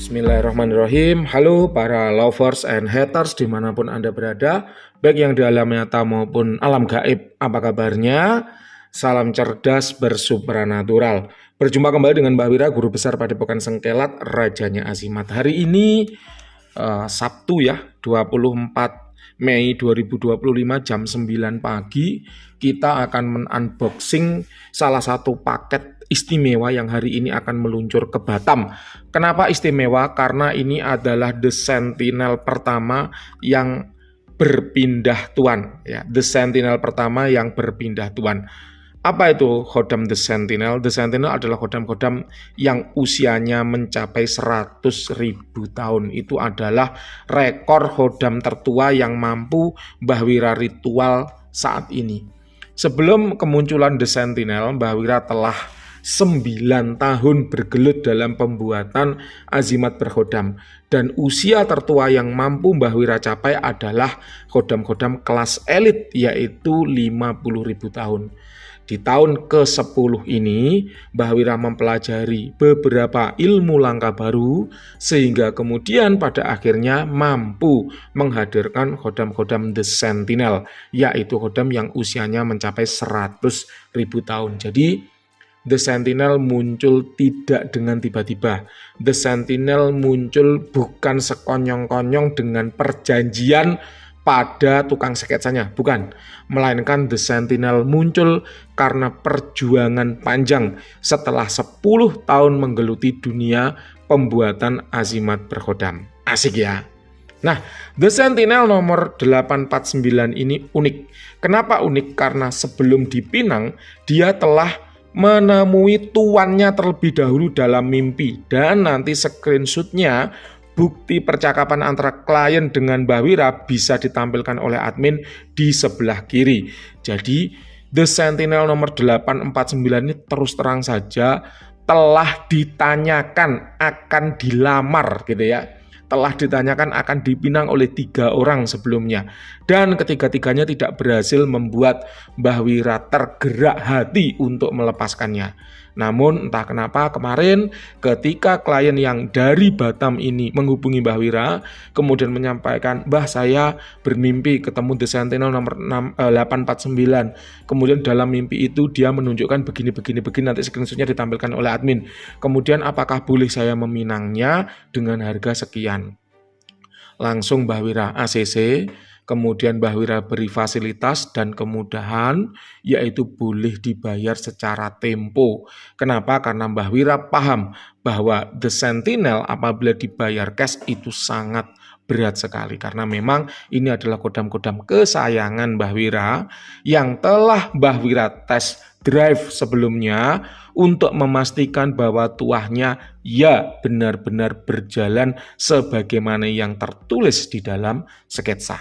Bismillahirrahmanirrahim. Halo para lovers and haters dimanapun Anda berada, baik yang di alam nyata maupun alam gaib. Apa kabarnya? Salam cerdas bersupranatural. Berjumpa kembali dengan Mbak Wira, Guru Besar Padepokan Sengkelat, Rajanya Azimat. Hari ini Sabtu ya, 24 Mei 2025 jam 9 pagi, kita akan men-unboxing salah satu paket istimewa yang hari ini akan meluncur ke Batam. Kenapa istimewa? Karena ini adalah The Sentinel pertama yang berpindah tuan, ya. The Sentinel pertama yang berpindah tuan. Apa itu khodam The Sentinel? The Sentinel adalah khodam-khodam yang usianya mencapai 100.000 tahun. Itu adalah rekor khodam tertua yang mampu Mbah Wira ritual saat ini. Sebelum kemunculan The Sentinel, Mbah Wira telah 9 tahun bergelut dalam pembuatan azimat berkhodam. Dan usia tertua yang mampu Mbah Wira capai adalah khodam-khodam kelas elit, yaitu 50.000 tahun. Di tahun ke-10 ini, Mbah Wira mempelajari beberapa ilmu langka baru, sehingga kemudian pada akhirnya mampu menghadirkan khodam-khodam The Sentinel, yaitu khodam yang usianya mencapai 100.000 tahun. Jadi, The Sentinel muncul tidak dengan tiba-tiba. The Sentinel muncul bukan sekonyong-konyong dengan perjanjian pada tukang sketsanya, bukan. Melainkan The Sentinel muncul karena perjuangan panjang setelah 10 tahun menggeluti dunia pembuatan azimat berkhodam. Asik ya? Nah, The Sentinel nomor 849 ini unik. Kenapa unik? Karena sebelum dipinang, dia telah menemui tuannya terlebih dahulu dalam mimpi. Dan nanti screenshotnya, bukti percakapan antara klien dengan Mbah Wira bisa ditampilkan oleh admin di sebelah kiri. Jadi The Sentinel nomor 849 ini terus terang saja telah ditanyakan akan dilamar gitu ya. Telah ditanyakan akan dipinang oleh 3 orang sebelumnya. Dan ketiga-tiganya tidak berhasil membuat Mbah Wira tergerak hati untuk melepaskannya. Namun entah kenapa kemarin ketika klien yang dari Batam ini menghubungi Mbah Wira, kemudian menyampaikan, "Mbah, saya bermimpi ketemu The Sentinel nomor 849. Kemudian dalam mimpi itu dia menunjukkan begini, nanti screenshotnya ditampilkan oleh admin. Kemudian apakah boleh saya meminangnya dengan harga sekian?" Langsung Mbah Wira ACC, kemudian Mbah Wira beri fasilitas dan kemudahan, yaitu boleh dibayar secara tempo. Kenapa? Karena Mbah Wira paham bahwa The Sentinel apabila dibayar cash itu sangat berat sekali. Karena memang ini adalah khodam-khodam kesayangan Mbah Wira yang telah Mbah Wira tes drive sebelumnya untuk memastikan bahwa tuahnya ya benar-benar berjalan sebagaimana yang tertulis di dalam sketsa.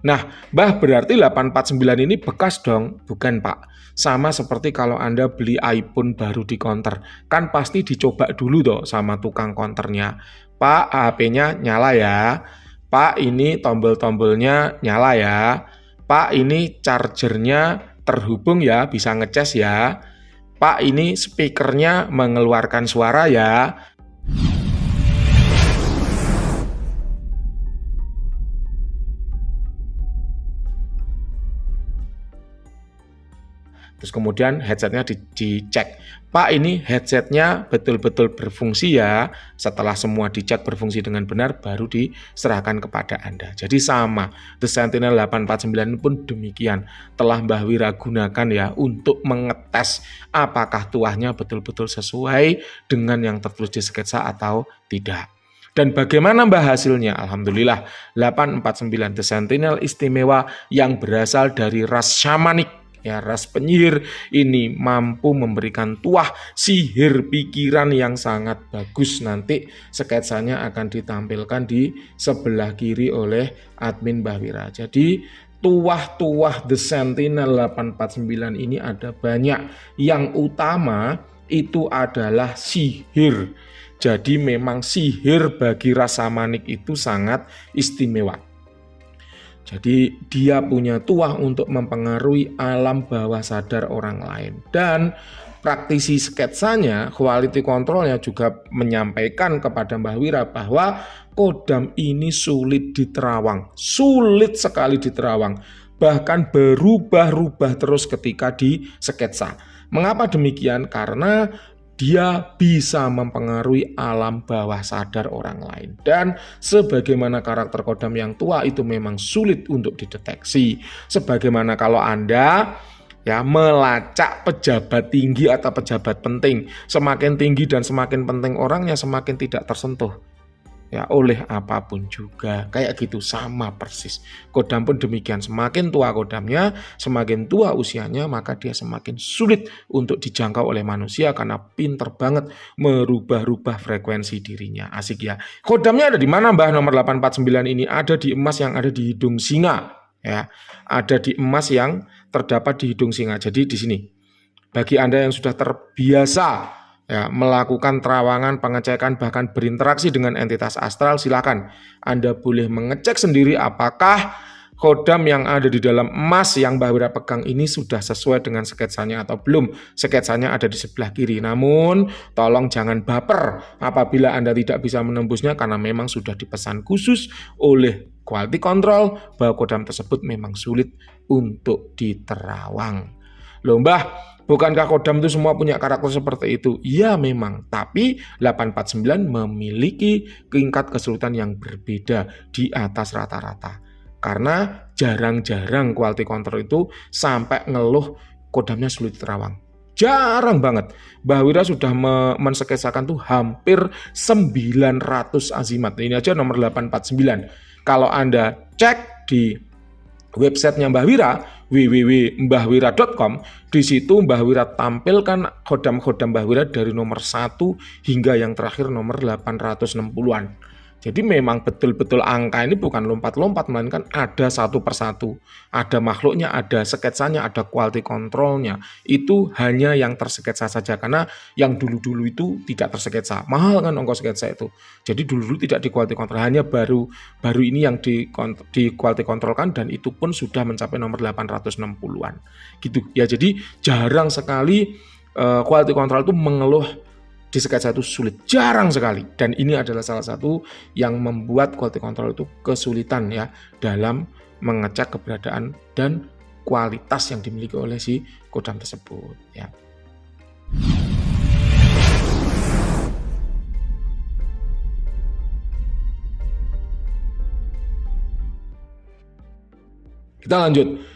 Nah, Mbah, berarti 849 ini bekas dong? Bukan, Pak. Sama seperti kalau Anda beli iPhone baru di konter. Kan pasti dicoba dulu toh sama tukang konternya. "Pak, HP-nya nyala ya. Pak, ini tombol-tombolnya nyala ya. Pak, ini chargernya terhubung ya, bisa ngecas ya. Pak, ini speakernya mengeluarkan suara ya." Terus kemudian headsetnya dicek. "Pak, ini headsetnya betul-betul berfungsi ya." Setelah semua dicek berfungsi dengan benar, baru diserahkan kepada Anda. Jadi sama, The Sentinel 849 pun demikian. Telah Mbah Wira gunakan ya untuk mengetes apakah tuahnya betul-betul sesuai dengan yang tertulis di sketsa atau tidak. Dan bagaimana Mbah hasilnya? Alhamdulillah, 849 The Sentinel istimewa yang berasal dari ras syamanik. Ya, ras penyihir ini mampu memberikan tuah sihir pikiran yang sangat bagus. Nanti sketsanya akan ditampilkan di sebelah kiri oleh admin Mbah Wira. Jadi tuah-tuah The Sentinel 849 ini ada banyak. Yang utama itu adalah sihir. Jadi memang sihir bagi ras syamanik itu sangat istimewa. Jadi dia punya tuah untuk mempengaruhi alam bawah sadar orang lain. Dan praktisi sketsanya, quality controlnya juga menyampaikan kepada Mbah Wira bahwa Kodam ini sulit diterawang, sulit sekali diterawang, bahkan berubah-ubah terus ketika di sketsa. Mengapa demikian? Karena dia bisa mempengaruhi alam bawah sadar orang lain. Dan sebagaimana karakter Kodam yang tua itu memang sulit untuk dideteksi. Sebagaimana kalau Anda melacak pejabat tinggi atau pejabat penting, semakin tinggi dan semakin penting orangnya, semakin tidak tersentuh oleh apapun juga. Kayak gitu, sama persis. Kodam pun demikian, semakin tua kodamnya, semakin tua usianya, maka dia semakin sulit untuk dijangkau oleh manusia karena pinter banget merubah-rubah frekuensi dirinya. Asik ya. Kodamnya ada di mana, Mbah? Nomor 849 ini ada di emas yang ada di hidung singa. Ada di emas yang terdapat di hidung singa. Jadi di sini, bagi Anda yang sudah terbiasa melakukan terawangan, pengecekan, bahkan berinteraksi dengan entitas astral, silakan Anda boleh mengecek sendiri apakah kodam yang ada di dalam emas yang Mbah Wira pegang ini sudah sesuai dengan sketsanya atau belum. Sketsanya ada di sebelah kiri, namun tolong jangan baper apabila Anda tidak bisa menembusnya karena memang sudah dipesan khusus oleh quality control bahwa kodam tersebut memang sulit untuk diterawang. Loh Mbah, bukankah kodam itu semua punya karakter seperti itu? Iya memang, tapi 849 memiliki tingkat kesulitan yang berbeda di atas rata-rata. Karena jarang-jarang quality control itu sampai ngeluh kodamnya sulit terawang. Jarang banget. Mbah Wira sudah mensketsakan tuh hampir 900 azimat. Ini aja nomor 849. Kalau Anda cek di websitenya Mbah Wira, www.mbahwira.com, di situ Mbah Wira tampilkan kodam-kodam Mbah Wira dari nomor 1 hingga yang terakhir nomor 860-an. Jadi memang betul-betul angka ini bukan lompat-lompat, melainkan ada satu persatu. Ada makhluknya, ada sketsanya, ada quality controlnya. Itu hanya yang tersketsa saja, karena yang dulu-dulu itu tidak tersketsa. Mahal kan ongkos sketsa itu. Jadi dulu-dulu tidak di quality control, hanya baru ini yang di quality control kan, dan itu pun sudah mencapai nomor 860-an. Gitu ya, jadi jarang sekali quality control itu mengeluh di sketsa itu sulit, jarang sekali. Dan ini adalah salah satu yang membuat quality control itu kesulitan dalam mengecek keberadaan dan kualitas yang dimiliki oleh si kodam tersebut Kita lanjut.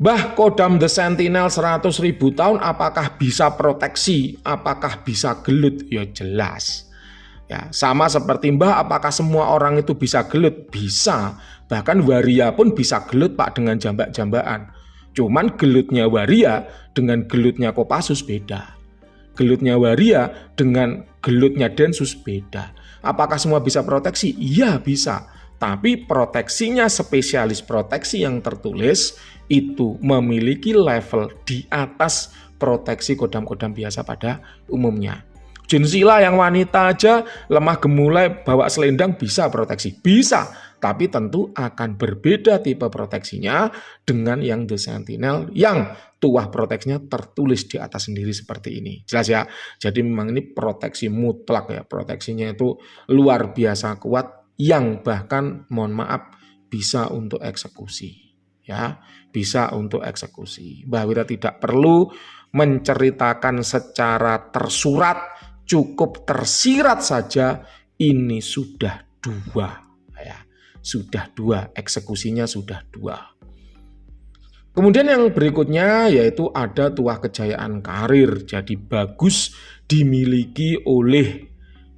Mbah, kodam The Sentinel 100.000 tahun apakah bisa proteksi? Apakah bisa gelut? Ya jelas. Sama seperti Mbah, apakah semua orang itu bisa gelut? Bisa. Bahkan waria pun bisa gelut Pak dengan jambak-jambakan. Cuman gelutnya waria dengan gelutnya Kopassus beda. Gelutnya waria dengan gelutnya Densus beda. Apakah semua bisa proteksi? Iya bisa. Tapi proteksinya spesialis proteksi yang tertulis itu memiliki level di atas proteksi kodam-kodam biasa pada umumnya. Jinsila yang wanita aja lemah gemulai bawa selendang bisa proteksi. Bisa, tapi tentu akan berbeda tipe proteksinya dengan yang The Sentinel yang tuah proteksinya tertulis di atas sendiri seperti ini. Jelas ya? Jadi memang ini proteksi mutlak ya. Proteksinya itu luar biasa kuat yang bahkan mohon maaf bisa untuk eksekusi. Bisa untuk eksekusi. Mbah Wira tidak perlu menceritakan secara tersurat, cukup tersirat saja ini sudah 2 sudah 2, eksekusinya sudah 2. Kemudian yang berikutnya yaitu ada tuah kejayaan karir. Jadi bagus dimiliki oleh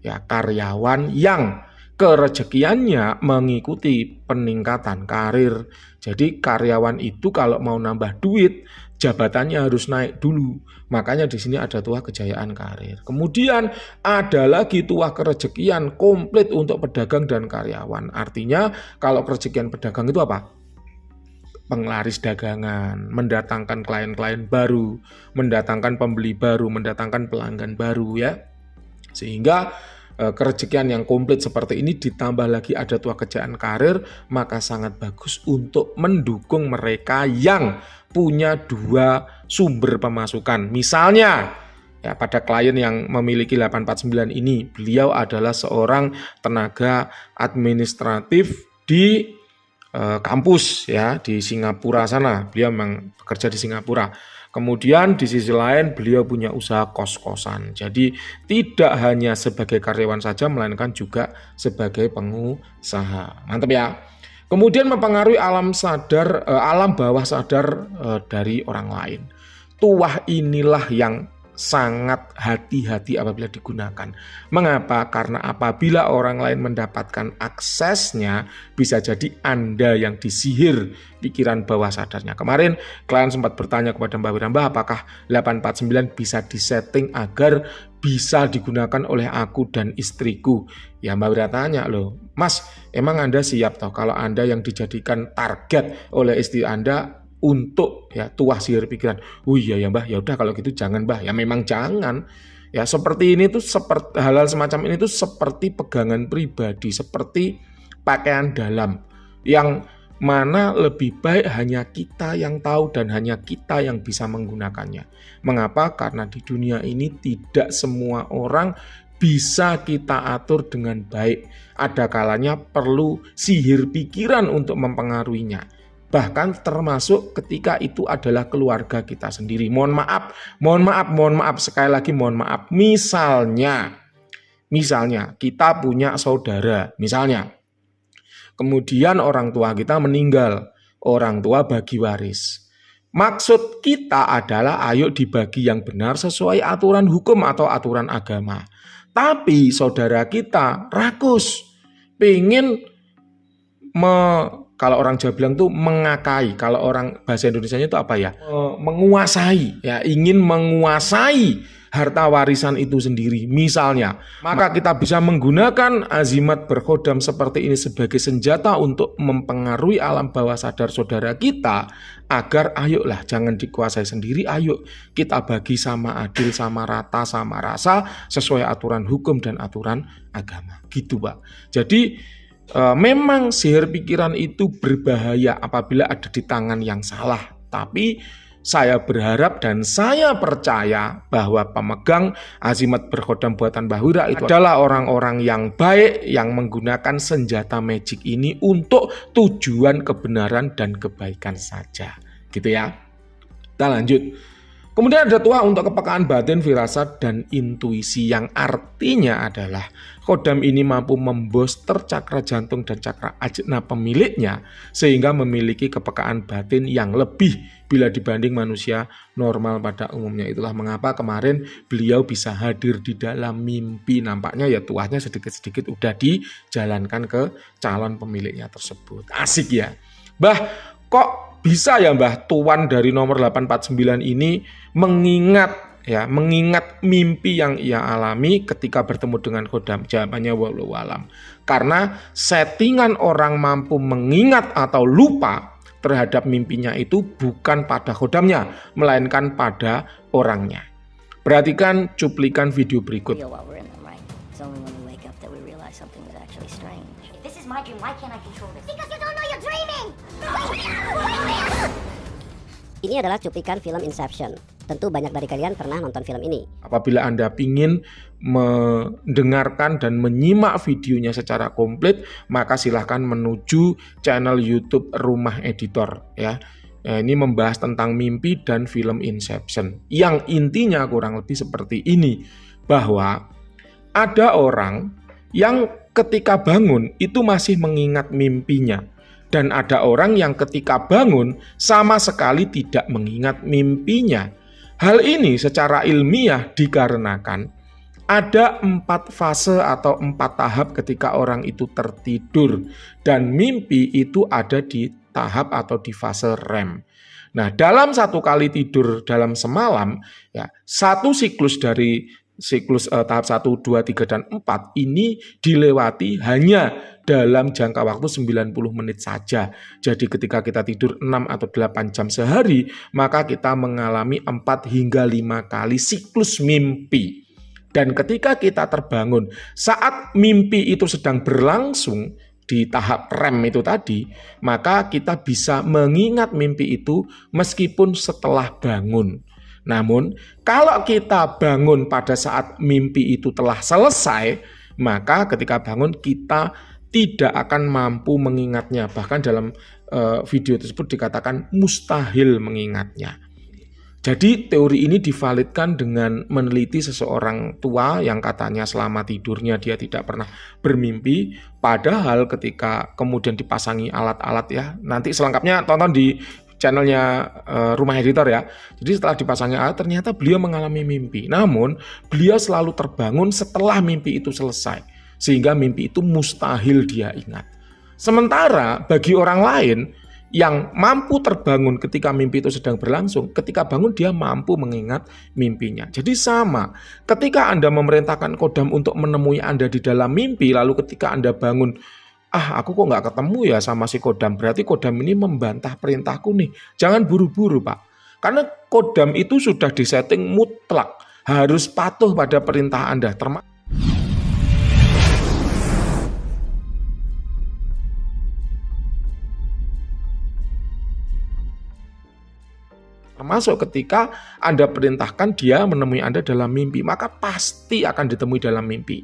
karyawan yang kerezekiannya mengikuti peningkatan karir. Jadi karyawan itu kalau mau nambah duit, jabatannya harus naik dulu. Makanya di sini ada tuah kejayaan karir. Kemudian ada lagi tuah kerezekian komplit untuk pedagang dan karyawan. Artinya kalau kerezekian pedagang itu apa? Penglaris dagangan, mendatangkan klien-klien baru, mendatangkan pembeli baru, mendatangkan pelanggan baru Sehingga kerezekian yang komplit seperti ini ditambah lagi ada tua kejayaan karir, maka sangat bagus untuk mendukung mereka yang punya dua sumber pemasukan. Misalnya ya, pada klien yang memiliki 849 ini, beliau adalah seorang tenaga administratif di kampus ya di Singapura sana. Beliau memang bekerja di Singapura. Kemudian di sisi lain beliau punya usaha kos-kosan. Jadi tidak hanya sebagai karyawan saja melainkan juga sebagai pengusaha. Mantap ya. Kemudian mempengaruhi alam bawah sadar dari orang lain. Tuah inilah yang sangat hati-hati apabila digunakan. Mengapa? Karena apabila orang lain mendapatkan aksesnya, bisa jadi Anda yang disihir pikiran bawah sadarnya. Kemarin klien sempat bertanya kepada Mbak Wiramba, apakah 849 bisa disetting agar bisa digunakan oleh aku dan istriku? Ya, Mbak Wira tanya, loh Mas, emang Anda siap toh kalau Anda yang dijadikan target oleh istri Anda untuk ya tuah sihir pikiran? Oh iya ya Mbah, ya udah kalau gitu jangan Mbah. Ya memang jangan. Ya seperti ini tuh, seperti hal-hal semacam ini tuh seperti pegangan pribadi, seperti pakaian dalam yang mana lebih baik hanya kita yang tahu dan hanya kita yang bisa menggunakannya. Mengapa? Karena di dunia ini tidak semua orang bisa kita atur dengan baik. Ada kalanya perlu sihir pikiran untuk mempengaruhinya. Bahkan termasuk ketika itu adalah keluarga kita sendiri. Mohon maaf, sekali lagi mohon maaf. Misalnya kita punya saudara, misalnya. Kemudian orang tua kita meninggal, orang tua bagi waris. Maksud kita adalah ayo dibagi yang benar sesuai aturan hukum atau aturan agama. Tapi saudara kita rakus, pengen kalau orang Jawa bilang tuh mengakai, kalau orang bahasa Indonesianya itu apa ya? Menguasai, ya ingin menguasai harta warisan itu sendiri. Misalnya, maka kita bisa menggunakan azimat berkhodam seperti ini sebagai senjata untuk mempengaruhi alam bawah sadar saudara kita agar ayolah jangan dikuasai sendiri, ayo kita bagi sama adil, sama rata, sama rasa sesuai aturan hukum dan aturan agama. Gitu, Pak. Jadi memang sihir pikiran itu berbahaya apabila ada di tangan yang salah. Tapi saya berharap dan saya percaya bahwa pemegang azimat berkhodam buatan Mbah Wira itu adalah orang-orang yang baik yang menggunakan senjata magic ini untuk tujuan kebenaran dan kebaikan saja. Gitu ya. Kita lanjut. Kemudian ada tuah untuk kepekaan batin, firasat, dan intuisi yang artinya adalah khodam ini mampu membooster cakra jantung dan cakra ajna pemiliknya sehingga memiliki kepekaan batin yang lebih bila dibanding manusia normal pada umumnya. Itulah mengapa kemarin beliau bisa hadir di dalam mimpi. Nampaknya ya tuahnya sedikit-sedikit udah dijalankan ke calon pemiliknya tersebut. Asik ya. Bah, kok bisa ya Mbah tuan dari nomor 849 ini mengingat mimpi yang ia alami ketika bertemu dengan khodam? Jawabannya wallahu alam. Karena settingan orang mampu mengingat atau lupa terhadap mimpinya itu bukan pada khodamnya, melainkan pada orangnya. Perhatikan cuplikan video berikut. Ini adalah cuplikan film Inception. Tentu banyak dari kalian pernah nonton film ini. Apabila Anda ingin mendengarkan dan menyimak videonya secara komplit, maka silahkan menuju channel YouTube Rumah Editor ya. Ini membahas tentang mimpi dan film Inception. Yang intinya kurang lebih seperti ini, bahwa ada orang yang ketika bangun itu masih mengingat mimpinya. Dan ada orang yang ketika bangun sama sekali tidak mengingat mimpinya. Hal ini secara ilmiah dikarenakan ada 4 fase atau 4 tahap ketika orang itu tertidur. Dan mimpi itu ada di tahap atau di fase REM. Nah, dalam satu kali tidur dalam semalam, ya, satu siklus dari siklus tahap 1, 2, 3, dan 4 ini dilewati hanya dalam jangka waktu 90 menit saja. Jadi ketika kita tidur 6 atau 8 jam sehari, maka kita mengalami 4 hingga 5 kali siklus mimpi. Dan ketika kita terbangun saat mimpi itu sedang berlangsung di tahap REM itu tadi, maka kita bisa mengingat mimpi itu meskipun setelah bangun. Namun kalau kita bangun pada saat mimpi itu telah selesai, maka ketika bangun kita tidak akan mampu mengingatnya. Bahkan dalam video tersebut dikatakan mustahil mengingatnya. Jadi teori ini divalidkan dengan meneliti seseorang tua yang katanya selama tidurnya dia tidak pernah bermimpi. Padahal ketika kemudian dipasangi alat-alat ya, nanti selengkapnya tonton di channelnya Rumah Editor ya. Jadi setelah dipasangi alat ternyata beliau mengalami mimpi. Namun beliau selalu terbangun setelah mimpi itu selesai. Sehingga mimpi itu mustahil dia ingat. Sementara bagi orang lain yang mampu terbangun ketika mimpi itu sedang berlangsung, ketika bangun dia mampu mengingat mimpinya. Jadi sama, ketika Anda memerintahkan kodam untuk menemui Anda di dalam mimpi, lalu ketika Anda bangun, aku kok nggak ketemu ya sama si kodam, berarti kodam ini membantah perintahku nih. Jangan buru-buru Pak, karena kodam itu sudah disetting mutlak, harus patuh pada perintah Anda, termasuk ketika Anda perintahkan dia menemui Anda dalam mimpi, maka pasti akan ditemui dalam mimpi.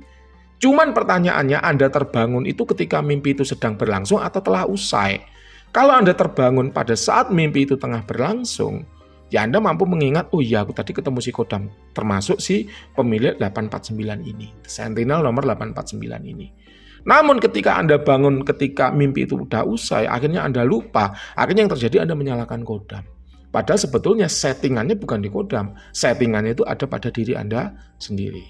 Cuman pertanyaannya, Anda terbangun itu ketika mimpi itu sedang berlangsung atau telah usai? Kalau Anda terbangun pada saat mimpi itu tengah berlangsung, ya Anda mampu mengingat, oh iya aku tadi ketemu si kodam, termasuk si pemilik 849 ini, Sentinel nomor 849 ini. Namun ketika Anda bangun ketika mimpi itu udah usai, akhirnya Anda lupa, akhirnya yang terjadi Anda menyalahkan kodam. Padahal sebetulnya settingannya bukan di kodam, settingannya itu ada pada diri Anda sendiri.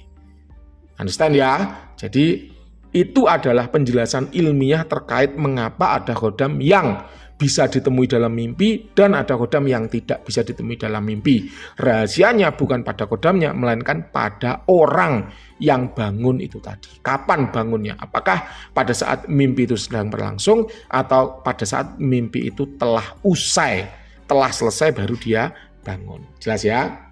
Understand ya? Jadi itu adalah penjelasan ilmiah terkait mengapa ada kodam yang bisa ditemui dalam mimpi dan ada kodam yang tidak bisa ditemui dalam mimpi. Rahasianya bukan pada kodamnya, melainkan pada orang yang bangun itu tadi. Kapan bangunnya? Apakah pada saat mimpi itu sedang berlangsung atau pada saat mimpi itu telah usai? Telah selesai baru dia bangun. Jelas ya?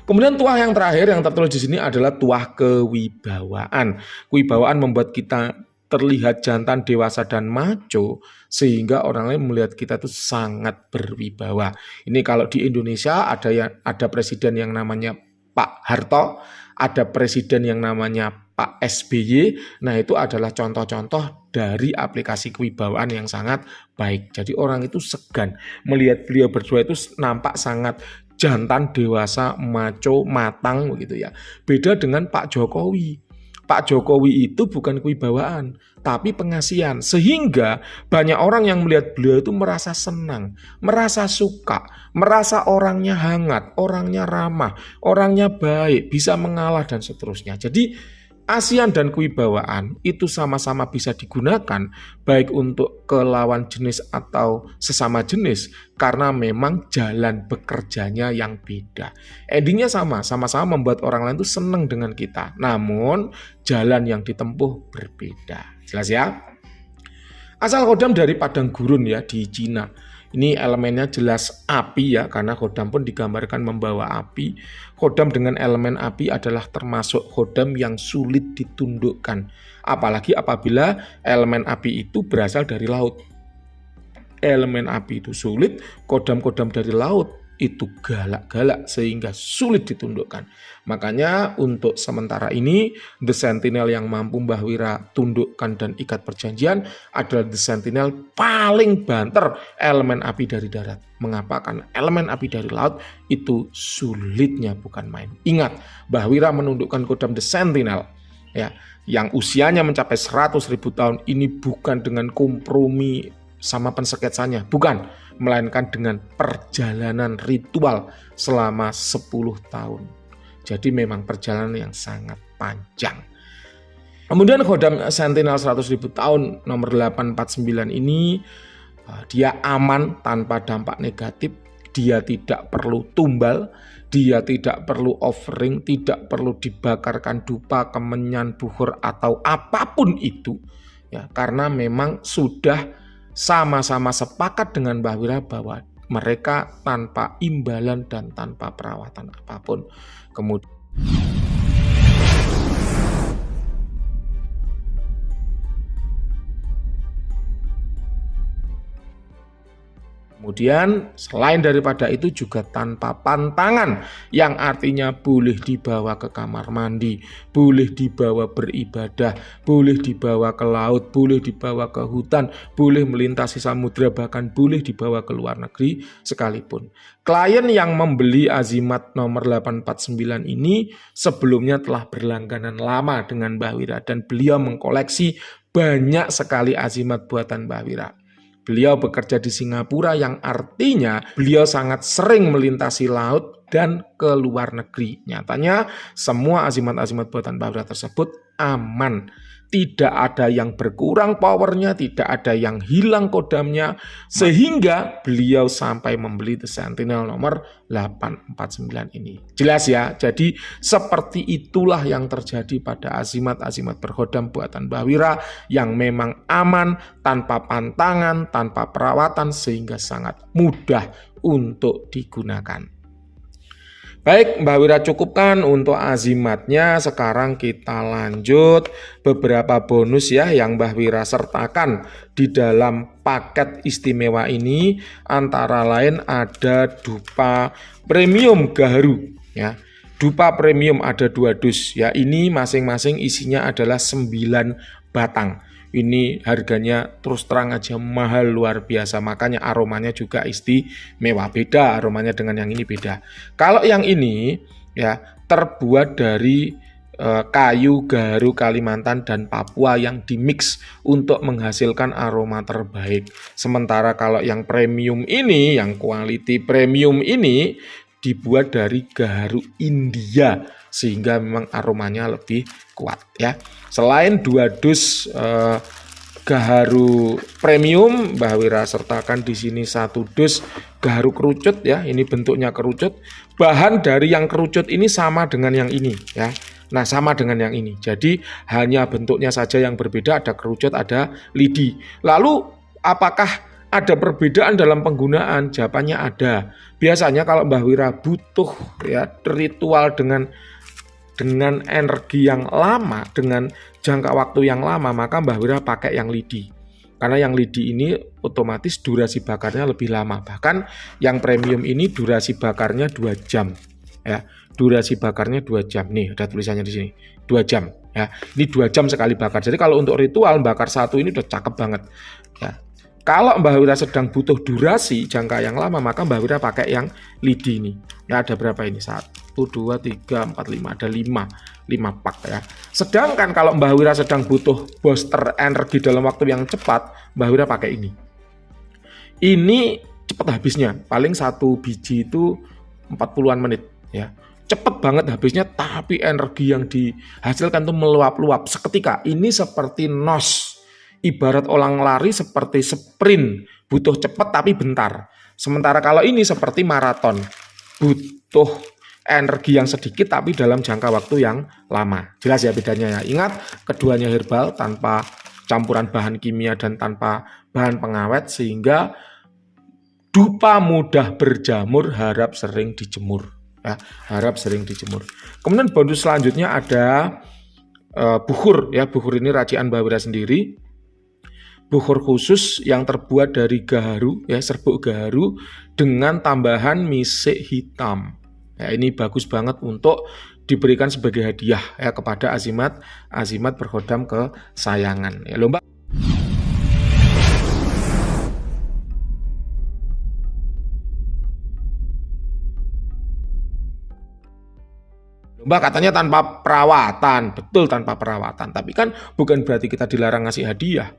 Kemudian tuah yang terakhir yang tertulis di sini adalah tuah kewibawaan. Kewibawaan membuat kita terlihat jantan, dewasa, dan maco sehingga orang lain melihat kita itu sangat berwibawa. Ini kalau di Indonesia ada presiden yang namanya Pak Harto, ada presiden yang namanya Pak SBY. Nah itu adalah contoh-contoh dari aplikasi kewibawaan yang sangat baik. Jadi orang itu segan melihat beliau berdua itu nampak sangat jantan, dewasa, maco, matang begitu ya. Beda dengan Pak Jokowi. Pak Jokowi itu bukan kewibawaan, tapi pengasihan. Sehingga banyak orang yang melihat beliau itu merasa senang, merasa suka, merasa orangnya hangat, orangnya ramah, orangnya baik, bisa mengalah dan seterusnya. Jadi ASEAN dan kewibawaan itu sama-sama bisa digunakan baik untuk ke lawan jenis atau sesama jenis karena memang jalan bekerjanya yang beda. Endingnya sama-sama membuat orang lain itu senang dengan kita. Namun jalan yang ditempuh berbeda. Jelas ya? Asal kodam dari padang gurun ya di Cina. Ini elemennya jelas api ya, karena kodam pun digambarkan membawa api. Kodam dengan elemen api adalah termasuk kodam yang sulit ditundukkan. Apalagi apabila elemen api itu berasal dari laut. Elemen api itu sulit, kodam-kodam dari laut itu galak-galak sehingga sulit ditundukkan. Makanya untuk sementara ini The Sentinel yang mampu Mbah Wira tundukkan dan ikat perjanjian adalah The Sentinel paling banter elemen api dari darat. Mengapa? Karena elemen api dari laut itu sulitnya bukan main. Ingat, Mbah Wira menundukkan kodam The Sentinel ya, yang usianya mencapai 100.000 tahun ini bukan dengan kompromi sama pensketsanya, bukan, melainkan dengan perjalanan ritual selama 10 tahun. Jadi memang perjalanan yang sangat panjang. Kemudian kodam Sentinel 100.000 tahun nomor 849 ini dia aman tanpa dampak negatif, dia tidak perlu tumbal, dia tidak perlu offering, tidak perlu dibakarkan dupa, kemenyan, buhur atau apapun itu ya, karena memang sudah sama-sama sepakat dengan Mbah Wira bahwa mereka tanpa imbalan dan tanpa perawatan apapun. Kemudian Kemudian selain daripada itu juga tanpa pantangan, yang artinya boleh dibawa ke kamar mandi, boleh dibawa beribadah, boleh dibawa ke laut, boleh dibawa ke hutan, boleh melintasi samudra, bahkan boleh dibawa ke luar negeri sekalipun. Klien yang membeli Azimat nomor 849 ini sebelumnya telah berlangganan lama dengan Mbah Wira dan beliau mengkoleksi banyak sekali Azimat buatan Mbah Wira. Beliau bekerja di Singapura yang artinya beliau sangat sering melintasi laut dan ke luar negeri. Nyatanya semua Azimat-Azimat buatan Mbah Wira tersebut aman. Tidak ada yang berkurang powernya, tidak ada yang hilang kodamnya, sehingga beliau sampai membeli The Sentinel nomor 849 ini. Jelas ya, jadi seperti itulah yang terjadi pada Azimat-Azimat berhodam buatan Mbah Wira yang memang aman, tanpa pantangan, tanpa perawatan, sehingga sangat mudah untuk digunakan. Baik, Mbah Wira cukupkan untuk azimatnya. Sekarang kita lanjut beberapa bonus ya yang Mbah Wira sertakan di dalam paket istimewa ini. Antara lain ada dupa premium gaharu ya. Dupa premium ada 2 dus ya. Ini masing-masing isinya adalah 9 batang. Ini harganya terus terang aja mahal luar biasa, makanya aromanya juga istimewa, beda aromanya dengan yang ini beda. Kalau yang ini ya terbuat dari kayu gaharu Kalimantan dan Papua yang dimix untuk menghasilkan aroma terbaik. Sementara kalau yang premium ini, yang quality premium ini dibuat dari gaharu India sehingga memang aromanya lebih kuat ya. Selain 2 dus gaharu premium, Mbah Wira sertakan di sini 1 dus gaharu kerucut ya. Ini bentuknya kerucut. Bahan dari yang kerucut ini sama dengan yang ini ya. Nah, sama dengan yang ini. Jadi hanya bentuknya saja yang berbeda, ada kerucut, ada lidi. Lalu apakah ada perbedaan dalam penggunaan? Jawabannya ada. Biasanya kalau Mbah Wira butuh ya ritual dengan energi yang lama, dengan jangka waktu yang lama, maka Mbah Wira pakai yang lidi. Karena yang lidi ini otomatis durasi bakarnya lebih lama. Bahkan yang premium ini durasi bakarnya 2 jam. Ya, durasi bakarnya 2 jam. Nih, ada tulisannya di sini. 2 jam. Ya, ini 2 jam sekali bakar. Jadi kalau untuk ritual bakar 1 ini udah cakep banget. Ya. Kalau Mbah Wira sedang butuh durasi jangka yang lama, maka Mbah Wira pakai yang lidi ini. Ya, ada berapa ini? 1, 2, 3, 4, 5. Ada 5 pak ya. Sedangkan kalau Mbah Wira sedang butuh booster energi dalam waktu yang cepat, Mbah Wira pakai ini. Ini cepat habisnya. Paling 1 biji itu 40-an menit ya. Cepet banget habisnya, tapi energi yang dihasilkan itu meluap-luap seketika. Ini seperti NOS. Ibarat orang lari seperti sprint, butuh cepat tapi bentar. Sementara kalau ini seperti maraton, butuh energi yang sedikit tapi dalam jangka waktu yang lama. Jelas ya bedanya ya. Ingat, keduanya herbal, tanpa campuran bahan kimia dan tanpa bahan pengawet, sehingga dupa mudah berjamur, harap sering dijemur. Ya, harap sering dijemur. Kemudian bonus selanjutnya ada buhur ya. Buhur ini racikan Mbah Wira sendiri. Buhur khusus yang terbuat dari gaharu ya, serbuk gaharu dengan tambahan misik hitam. Ya, ini bagus banget untuk diberikan sebagai hadiah ya kepada azimat berhodam kesayangan. Ya, lomba. Lomba katanya tanpa perawatan, betul tanpa perawatan. Tapi kan bukan berarti kita dilarang ngasih hadiah.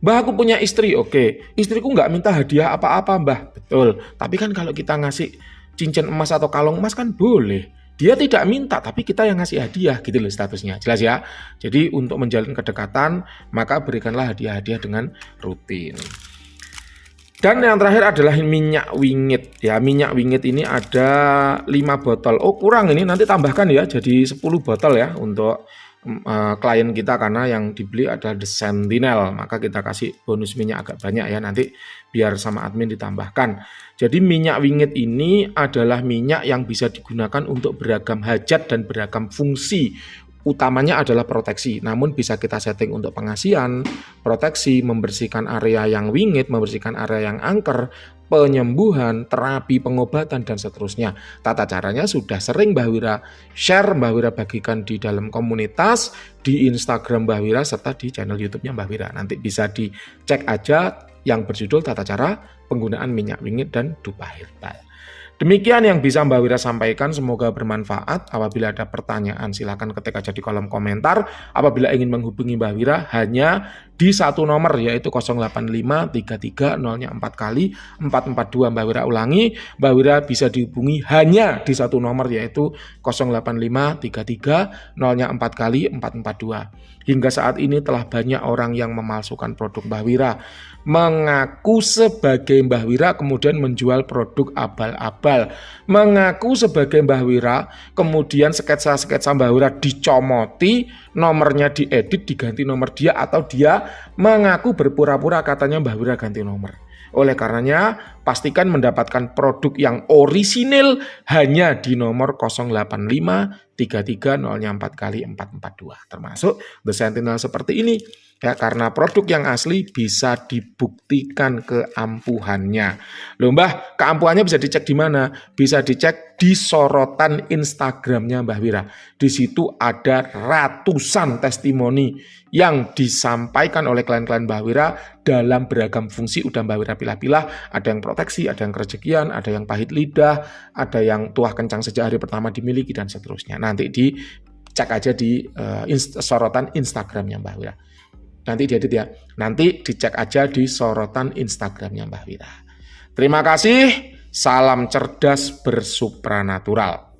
Mbah, aku punya istri, oke. Istriku nggak minta hadiah apa-apa, Mbah. Betul. Tapi kan kalau kita ngasih cincin emas atau kalung emas kan boleh. Dia tidak minta, tapi kita yang ngasih hadiah, gitu loh statusnya. Jelas ya? Jadi untuk menjalin kedekatan, maka berikanlah hadiah-hadiah dengan rutin. Dan yang terakhir adalah minyak wingit. Ya, minyak wingit ini ada 5 botol. Oh, kurang ini, nanti tambahkan ya, jadi 10 botol ya untuk klien kita, karena yang dibeli adalah The Sentinel, maka kita kasih bonus minyak agak banyak ya, nanti biar sama admin ditambahkan. Jadi minyak wingit ini adalah minyak yang bisa digunakan untuk beragam hajat dan beragam fungsi. Utamanya adalah proteksi, namun bisa kita setting untuk pengasihan, proteksi, membersihkan area yang wingit, membersihkan area yang angker, penyembuhan, terapi, pengobatan, dan seterusnya. Tata caranya sudah sering Mbah Wira share, Mbah Wira bagikan di dalam komunitas, di Instagram Mbah Wira, serta di channel YouTube-nya Mbah Wira. Nanti bisa dicek aja yang berjudul Tata Cara Penggunaan Minyak Wingit dan Dupa Herbal. Demikian yang bisa Mbah Wira sampaikan, semoga bermanfaat. Apabila ada pertanyaan silakan ketik aja di kolom komentar. Apabila ingin menghubungi Mbah Wira hanya di satu nomor, yaitu 085 33 0-nya 4 kali 442. Mbah Wira ulangi, Mbah Wira bisa dihubungi hanya di satu nomor, yaitu 085 33 0-nya 4 kali 442. Hingga saat ini telah banyak orang yang memalsukan produk Mbah Wira, mengaku sebagai Mbah Wira kemudian menjual produk abal-abal, mengaku sebagai Mbah Wira kemudian sketsa-sketsa Mbah Wira dicomoti, nomornya diedit diganti nomor dia, atau dia mengaku berpura-pura katanya Mbah Wira ganti nomor. Oleh karenanya, pastikan mendapatkan produk yang orisinil hanya di nomor 085 33 0-nya 4 kali 442, termasuk The Sentinel seperti ini. Ya, karena produk yang asli bisa dibuktikan keampuhannya. Loh Mbah, keampuhannya bisa dicek di mana? Bisa dicek di sorotan Instagramnya Mbah Wira. Di situ ada ratusan testimoni yang disampaikan oleh klien-klien Mbah Wira dalam beragam fungsi. Udah Mbah Wira pilah-pilah, ada yang proteksi, ada yang kerejekian, ada yang pahit lidah, ada yang tuah kencang sejak hari pertama dimiliki, dan seterusnya. Nanti dicek aja di sorotan Instagramnya Mbah Wira. Nanti diedit ya. Nanti dicek aja di sorotan Instagramnya Mbah Wira. Terima kasih. Salam cerdas bersupranatural.